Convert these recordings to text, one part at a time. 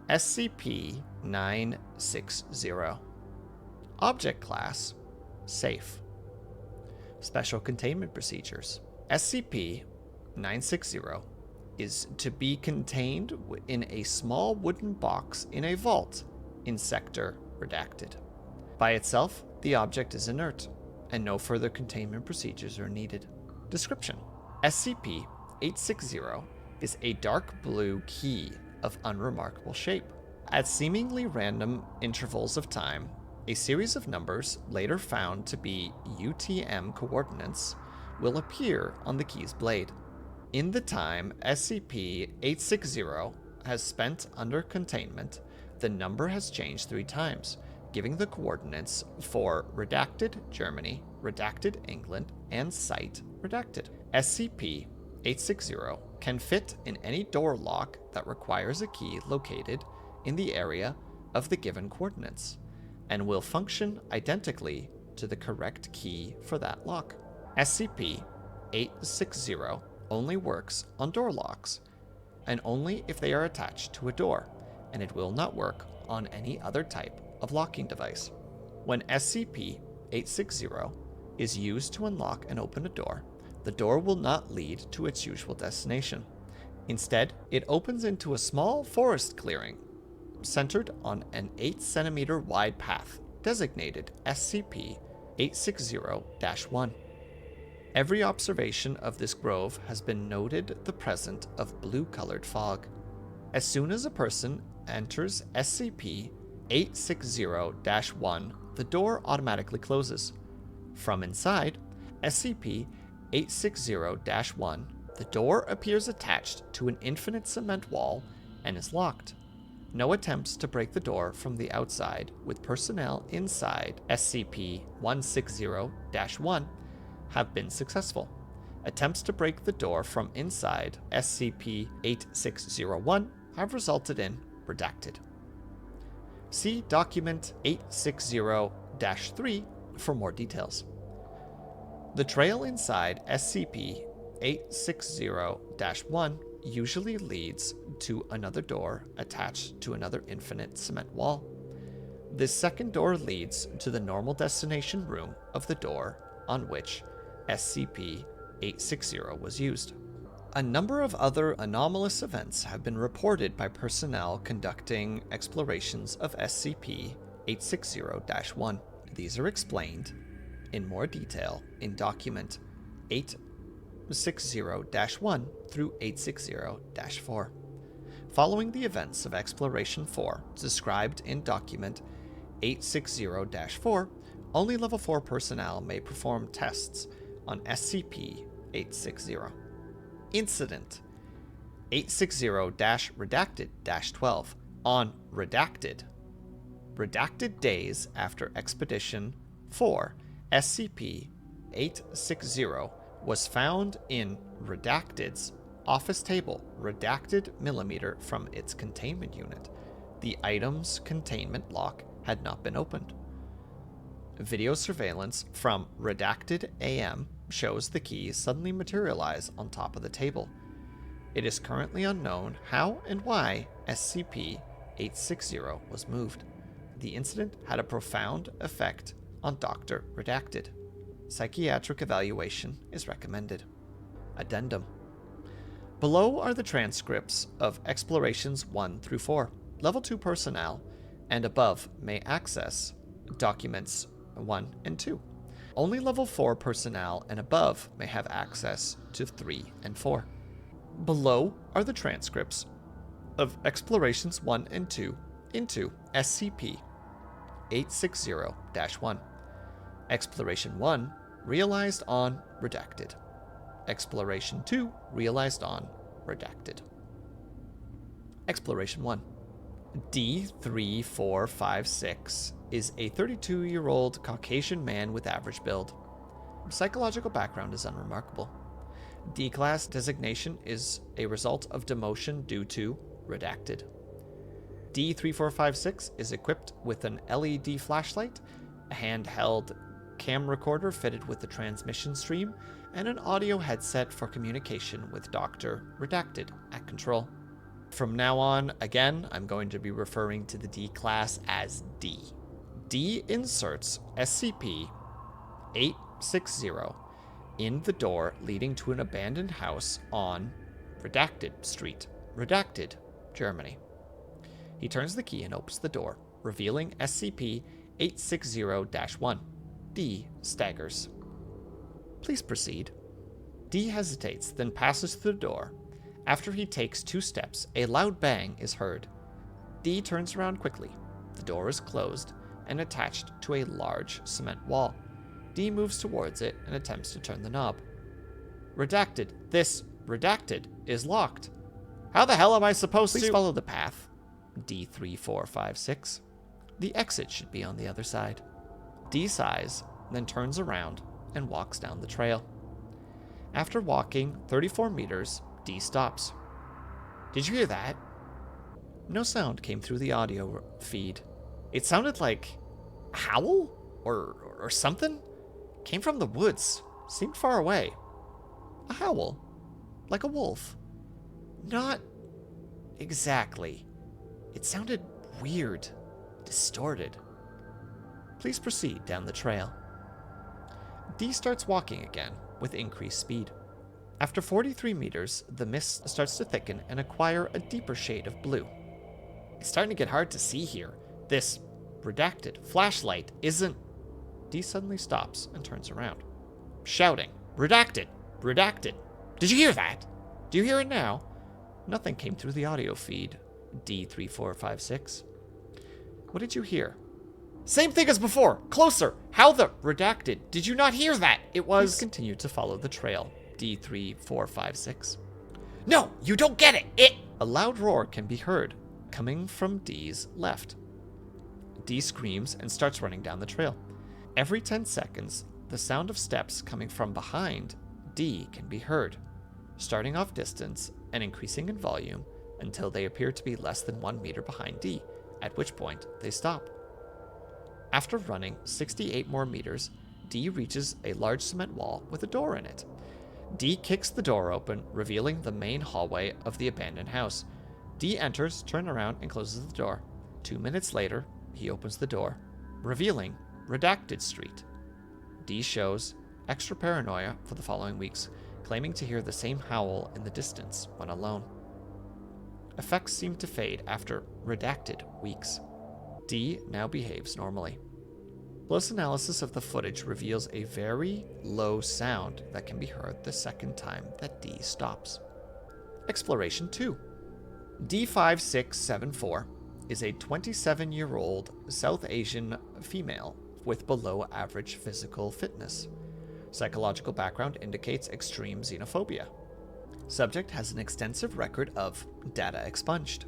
SCP-960. Object Class: Safe. Special Containment Procedures. SCP-960 is to be contained in a small wooden box in a vault in Sector Redacted. By itself, the object is inert, and no further containment procedures are needed. Description: SCP-860 is a dark blue key of unremarkable shape. At seemingly random intervals of time, a series of numbers, later found to be UTM coordinates, will appear on the key's blade. In the time SCP-860 has spent under containment, the number has changed 3 times, giving the coordinates for Redacted Germany, Redacted England, and Site Redacted. SCP-860 can fit in any door lock that requires a key located in the area of the given coordinates, and will function identically to the correct key for that lock. SCP-860 only works on door locks, and only if they are attached to a door, and it will not work on any other type of locking device. When SCP-860 is used to unlock and open a door, the door will not lead to its usual destination. Instead, it opens into a small forest clearing, centered on an 8 centimeter wide path designated SCP-860-1. Every observation of this grove has been noted the presence of blue-colored fog. As soon as a person enters SCP-860-1, the door automatically closes. From inside SCP-860-1, the door appears attached to an infinite cement wall and is locked. No attempts to break the door from the outside with personnel inside SCP-160-1 have been successful. Attempts to break the door from inside SCP-8601 have resulted in redacted. See Document 860-3 for more details. The trail inside SCP-860-1 usually leads to another door attached to another infinite cement wall. This second door leads to the normal destination room of the door on which SCP-860 was used. A number of other anomalous events have been reported by personnel conducting explorations of SCP-860-1. These are explained in more detail in Document 860-1 through 860-4. Following the events of Exploration 4 described in Document 860-4, only Level 4 personnel may perform tests on SCP-860. Incident 860-Redacted-12 on Redacted days after Expedition 4, SCP-860 was found in Redacted's office table, redacted millimeter from its containment unit. The item's containment lock had not been opened. Video surveillance from Redacted AM shows the keys suddenly materialize on top of the table. It is currently unknown how and why SCP-860 was moved. The incident had a profound effect on Dr. Redacted. Psychiatric evaluation is recommended. Addendum. Below are the transcripts of Explorations 1 through 4. Level 2 personnel and above may access Documents 1 and 2. Only Level 4 personnel and above may have access to 3 and 4. Below are the transcripts of Explorations 1 and 2 into SCP-860-1. Exploration 1 realized on Redacted. Exploration 2 realized on Redacted. Exploration 1. D3456 is a 32-year-old Caucasian man with average build. Psychological background is unremarkable. D-class designation is a result of demotion due to Redacted. D3456 is equipped with an LED flashlight, a handheld cam recorder fitted with the transmission stream, and an audio headset for communication with Dr. Redacted at control. From now on, again, I'm going to be referring to the D class as D. D inserts SCP-860 in the door leading to an abandoned house on Redacted Street, Redacted, Germany. He turns the key and opens the door, revealing SCP-860-1. D staggers. Please proceed. D hesitates, then passes through the door. After he takes 2 steps, a loud bang is heard. D turns around quickly. The door is closed and attached to a large cement wall. D moves towards it and attempts to turn the knob. Redacted. This Redacted is locked. How the hell am I supposed to? Please follow the path. D3456. The exit should be on the other side. D sighs, then turns around and walks down the trail. After walking 34 meters, D stops. Did you hear that? No sound came through the audio feed. It sounded like a howl or something. Came from the woods. Seemed far away. A howl. Like a wolf. Not exactly. It sounded weird. Distorted. Please proceed down the trail. D starts walking again with increased speed. After 43 meters, the mist starts to thicken and acquire a deeper shade of blue. It's starting to get hard to see here. This redacted flashlight isn't... D suddenly stops and turns around, shouting, "Redacted! Redacted! Did you hear that? Do you hear it now?" Nothing came through the audio feed. D3456. What did you hear? Same thing as before! Closer! How the... Redacted! Did you not hear that? It was... Please continue to follow the trail. D3456. No! You don't get it! It... A loud roar can be heard, coming from D's left. D screams and starts running down the trail. Every 10 seconds, the sound of steps coming from behind D can be heard, starting off distance and increasing in volume until they appear to be less than 1 meter behind D, at which point they stop. After running 68 more meters, D reaches a large cement wall with a door in it. D kicks the door open, revealing the main hallway of the abandoned house. D enters, turns around, and closes the door. 2 minutes later, he opens the door, revealing Redacted Street. D shows extra paranoia for the following weeks, claiming to hear the same howl in the distance when alone. Effects seem to fade after redacted weeks. D now behaves normally. Close analysis of the footage reveals a very low sound that can be heard the second time that D stops. Exploration 2. D5674 is a 27-year-old South Asian female with below average physical fitness. Psychological background indicates extreme xenophobia. Subject has an extensive record of data expunged.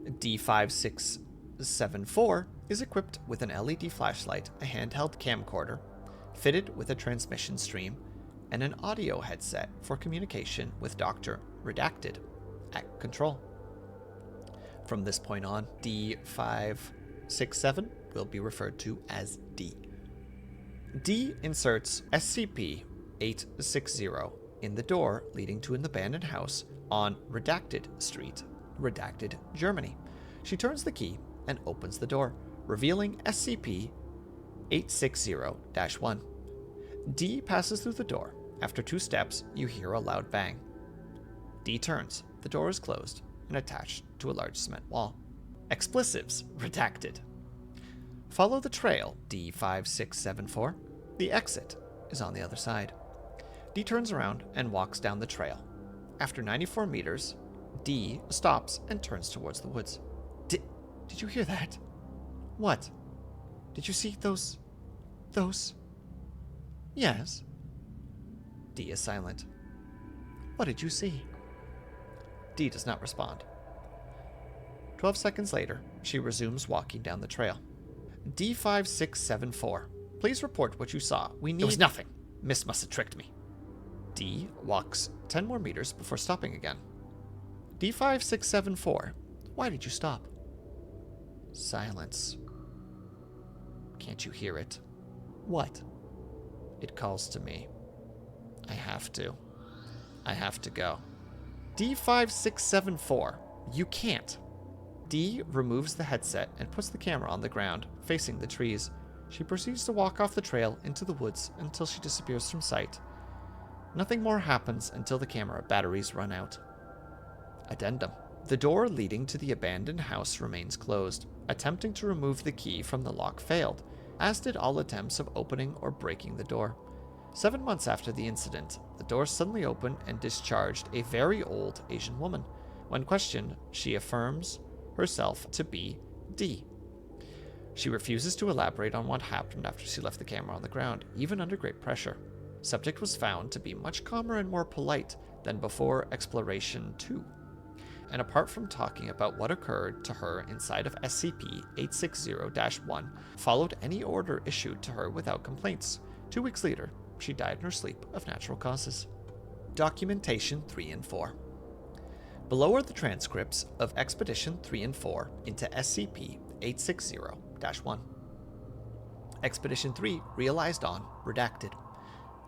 D5674 is equipped with an LED flashlight, a handheld camcorder, fitted with a transmission stream, and an audio headset for communication with Dr. Redacted at control. From this point on, D567 will be referred to as D. D inserts SCP-860 in the door leading to an abandoned house on Redacted Street, Redacted, Germany. She turns the key and opens the door, revealing SCP-860-1. D passes through the door. After 2 steps, you hear a loud bang. D turns. The door is closed and attached to a large cement wall. Explosives redacted. Follow the trail, D5674. The exit is on the other side. D turns around and walks down the trail. After 94 meters, D stops and turns towards the woods. Did you hear that? What? Did you see those? Yes. D is silent. What did you see? D does not respond. 12 seconds later, she resumes walking down the trail. D5674. Please report what you saw. It was nothing. Miss must have tricked me. D walks 10 more meters before stopping again. D5674. Why did you stop? Silence. Can't you hear it? What? It calls to me. I have to go. D5674. You can't. Dee removes the headset and puts the camera on the ground, facing the trees. She proceeds to walk off the trail into the woods until she disappears from sight. Nothing more happens until the camera batteries run out. Addendum. The door leading to the abandoned house remains closed. Attempting to remove the key from the lock failed, as did all attempts of opening or breaking the door. 7 months after the incident, the door suddenly opened and discharged a very old Asian woman. When questioned, she affirms herself to be Dee. She refuses to elaborate on what happened after she left the camera on the ground, even under great pressure. Subject was found to be much calmer and more polite than before Exploration 2. And apart from talking about what occurred to her inside of SCP-860-1, followed any order issued to her without complaints. 2 weeks later, she died in her sleep of natural causes. Documentation 3 and 4. Below are the transcripts of Expedition 3 and 4 into SCP-860-1. Expedition 3 realized on, redacted.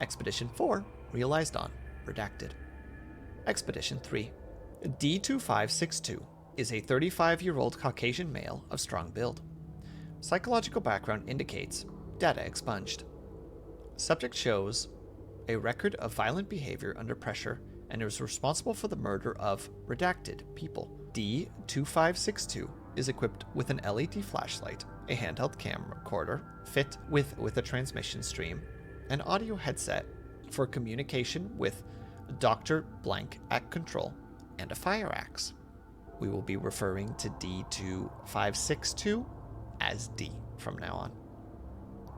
Expedition 4 realized on, redacted. Expedition 3. D2562 is a 35-year-old Caucasian male of strong build. Psychological background indicates data expunged. Subject shows a record of violent behavior under pressure and is responsible for the murder of redacted people. D2562 is equipped with an LED flashlight, a handheld camcorder fit with a transmission stream, an audio headset for communication with Dr. Blank at control, and a fire axe. We will be referring to D2562 as D from now on.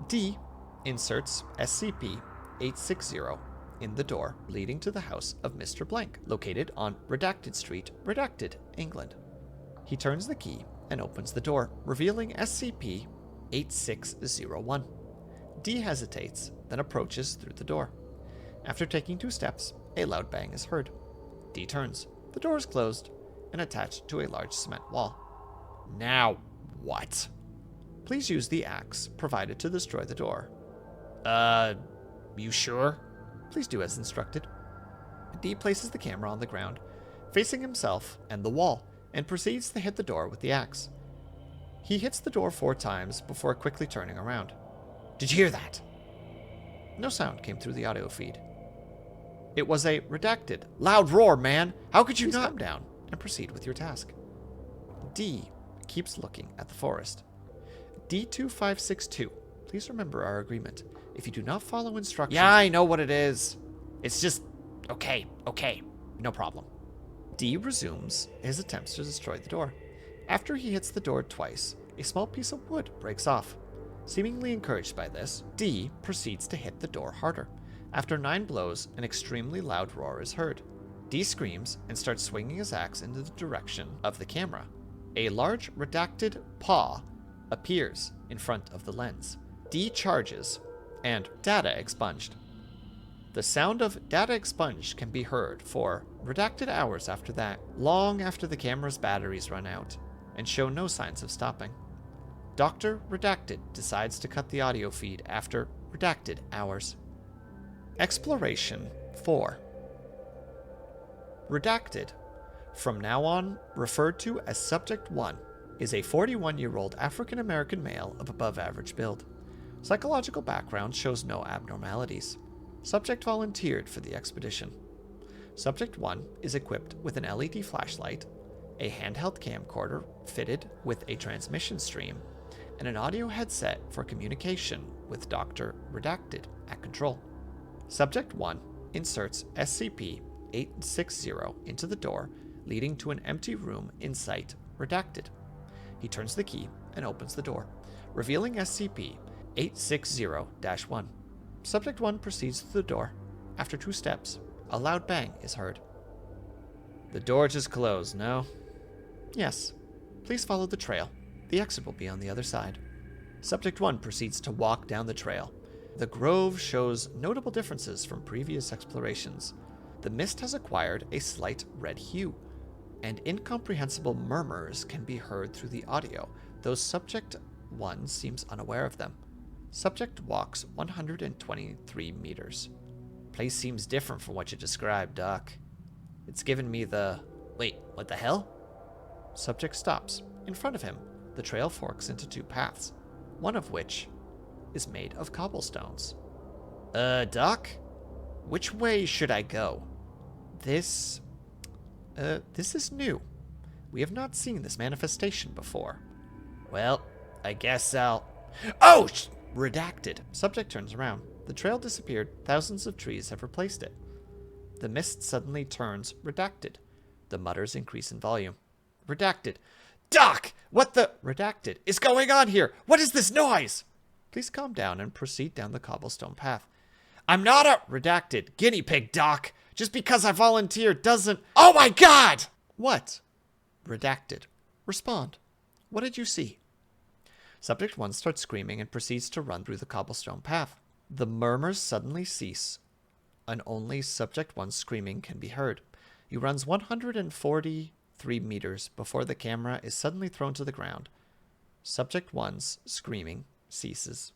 D inserts SCP-860 in the door leading to the house of Mr. Blank, located on Redacted Street, Redacted, England. He turns the key and opens the door, revealing SCP-8601. D hesitates, then approaches through the door. After taking 2 steps, a loud bang is heard. D turns. The door is closed and attached to a large cement wall. Now what? Please use the axe provided to destroy the door. You sure? Please do as instructed. D places the camera on the ground, facing himself and the wall, and proceeds to hit the door with the axe. He hits the door 4 times before quickly turning around. Did you hear that? No sound came through the audio feed. It was a redacted, loud roar, man. How could you not? Calm down and proceed with your task. D keeps looking at the forest. D2562, please remember our agreement. If you do not follow instructions... Yeah, I know what it is. It's just... Okay, no problem. D resumes his attempts to destroy the door. After he hits the door twice, a small piece of wood breaks off. Seemingly encouraged by this, D proceeds to hit the door harder. After 9 blows, an extremely loud roar is heard. D screams and starts swinging his axe into the direction of the camera. A large redacted paw appears in front of the lens. D charges, and data expunged. The sound of data expunged can be heard for redacted hours after that, long after the camera's batteries run out, and show no signs of stopping. Dr. Redacted decides to cut the audio feed after redacted hours. Exploration 4. Redacted, from now on referred to as Subject 1, is a 41-year-old African-American male of above-average build. Psychological background shows no abnormalities. Subject volunteered for the expedition. Subject 1 is equipped with an LED flashlight, a handheld camcorder fitted with a transmission stream, and an audio headset for communication with Dr. Redacted at control. Subject 1 inserts SCP-860 into the door, leading to an empty room in sight, Redacted. He turns the key and opens the door, revealing SCP-860-1. Subject 1 proceeds to the door. After 2 steps, a loud bang is heard. The door just closed, no? Yes. Please follow the trail. The exit will be on the other side. Subject 1 proceeds to walk down the trail. The grove shows notable differences from previous explorations. The mist has acquired a slight red hue, and incomprehensible murmurs can be heard through the audio, though Subject 1 seems unaware of them. Subject walks 123 meters. Place seems different from what you described, Doc. It's given me the... Wait, what the hell? Subject stops. In front of him, the trail forks into two paths, one of which is made of cobblestones. Doc? Which way should I go? This is new. We have not seen this manifestation before. Well, I guess I'll... Oh! Redacted. Subject turns around. The trail disappeared. Thousands of trees have replaced it. The mist suddenly turns redacted. The mutters increase in volume. Redacted. Doc! What the... Redacted. Is going on here? What is this noise? Please calm down and proceed down the cobblestone path. I'm not a... Redacted. Guinea pig, Doc. Just because I volunteered doesn't... Oh my god! What? Redacted. Respond. What did you see? Subject 1 starts screaming and proceeds to run through the cobblestone path. The murmurs suddenly cease, and only Subject 1's screaming can be heard. He runs 143 meters before the camera is suddenly thrown to the ground. Subject 1's screaming ceases.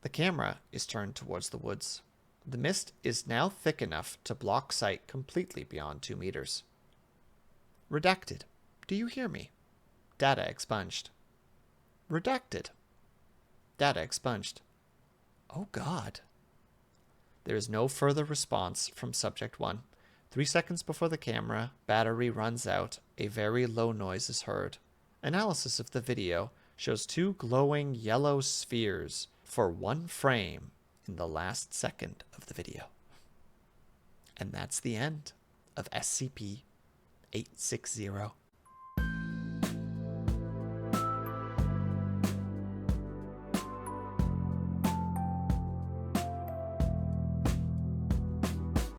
The camera is turned towards the woods. The mist is now thick enough to block sight completely beyond 2 meters. Redacted. Do you hear me? Data expunged. Redacted. Data expunged. Oh God. There is no further response from Subject 1. 3 seconds before the camera battery runs out, a very low noise is heard. Analysis of the video shows 2 glowing yellow spheres for 1 frame in the last second of the video. And that's the end of SCP-860.